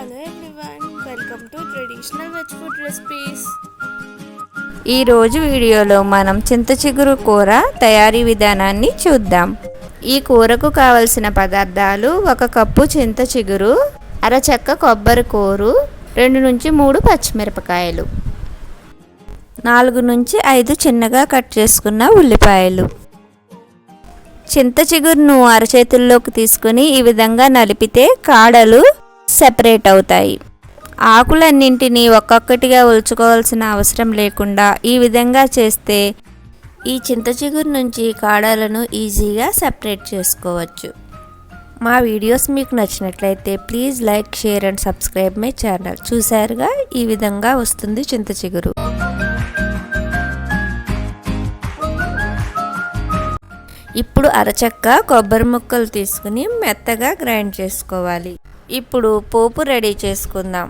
Hello everyone, welcome to traditional veg food recipes. ఈరోజు వీడియోలో మనం చింత చిగురు కూర తయారీ విధానాన్ని చూద్దాం. ఈ కూరకు కావలసిన పదార్థాలు: 1 కప్పు చింత చిగురు, అరచెక్క కొబ్బరి కూరు, 2 నుంచి 3 పచ్చిమిరపకాయలు, 4 నుంచి 5 చిన్నగా కట్ చేసుకున్న ఉల్లిపాయలు. చింత చిగురును అరచేతుల్లోకి తీసుకుని ఈ విధంగా నలిపితే కాడలు సెపరేట్ అవుతాయి. ఆకులన్నింటినీ ఒక్కొక్కటిగా ఒలుచుకోవాల్సిన అవసరం లేకుండా ఈ విధంగా చేస్తే ఈ చింత చిగురు నుంచి కాడలను ఈజీగా సెపరేట్ చేసుకోవచ్చు. మా వీడియోస్ మీకు నచ్చినట్లయితే please like, share and subscribe my channel. చూసారుగా, ఈ విధంగా వస్తుంది చింత చిగురు. ఇప్పుడు అరచెక్క కొబ్బరి ముక్కలు తీసుకుని మెత్తగా గ్రైండ్ చేసుకోవాలి. ఇప్పుడు పోపు రెడీ చేసుకుందాం.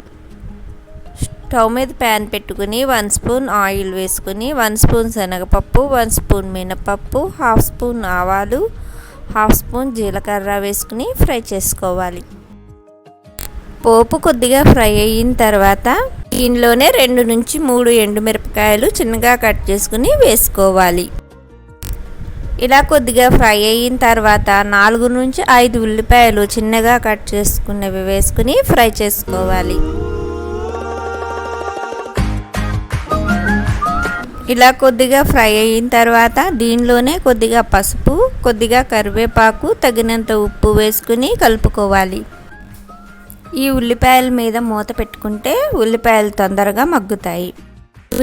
స్టవ్ మీద ప్యాన్ పెట్టుకుని 1 స్పూన్ ఆయిల్ వేసుకుని 1 స్పూన్ శనగపప్పు, 1 స్పూన్ మినపప్పు, 1/2 స్పూన్ ఆవాలు, 1/2 స్పూన్ జీలకర్ర వేసుకుని ఫ్రై చేసుకోవాలి. పోపు కొద్దిగా ఫ్రై అయిన తర్వాత దీనిలోనే 2 నుంచి 3 ఎండుమిరపకాయలు చిన్నగా కట్ చేసుకుని వేసుకోవాలి. ఇలా కొద్దిగా ఫ్రై అయిన తర్వాత 4 నుంచి 5 ఉల్లిపాయలు చిన్నగా కట్ చేసుకున్నవి వేసుకుని ఫ్రై చేసుకోవాలి. ఇలా కొద్దిగా ఫ్రై అయిన తర్వాత దీనిలోనే కొద్దిగా పసుపు, కొద్దిగా కరివేపాకు, తగినంత ఉప్పు వేసుకుని కలుపుకోవాలి. ఈ ఉల్లిపాయల మీద మూత పెట్టుకుంటే ఉల్లిపాయలు తొందరగా మగ్గుతాయి.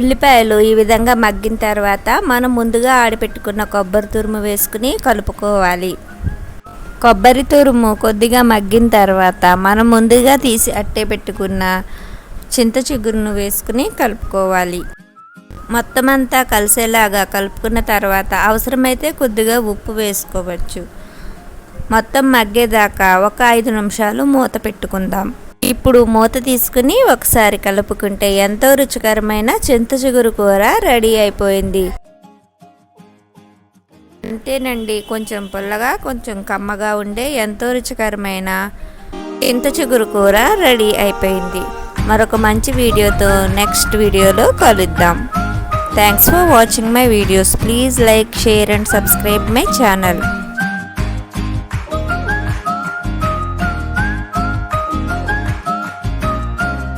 ఉల్లిపాయలు ఈ విధంగా మగ్గిన తర్వాత మనం ముందుగా ఆడిపెట్టుకున్న కొబ్బరి తురుము వేసుకుని కలుపుకోవాలి. కొబ్బరి తురుము కొద్దిగా మగ్గిన తర్వాత మనం ముందుగా తీసి అట్టే పెట్టుకున్న చింత చిగురును వేసుకుని కలుపుకోవాలి. మొత్తం అంతా కలిసేలాగా కలుపుకున్న తర్వాత అవసరమైతే కొద్దిగా ఉప్పు వేసుకోవచ్చు. మొత్తం మగ్గేదాకా ఒక 5 నిమిషాలు మూత పెట్టుకుందాం. ఇప్పుడు మూత తీసుకుని ఒకసారి కలుపుకుంటే ఎంతో రుచికరమైన చింత చిగురు కూర రెడీ అయిపోయింది. అంతేనండి, కొంచెం పుల్లగా కొంచెం కమ్మగా ఉండే ఎంతో రుచికరమైన చింత చిగురు కూర రెడీ అయిపోయింది. మరొక మంచి వీడియోతో నెక్స్ట్ వీడియోలో కలుద్దాం. Thanks for watching my videos. Please like, share and subscribe my channel.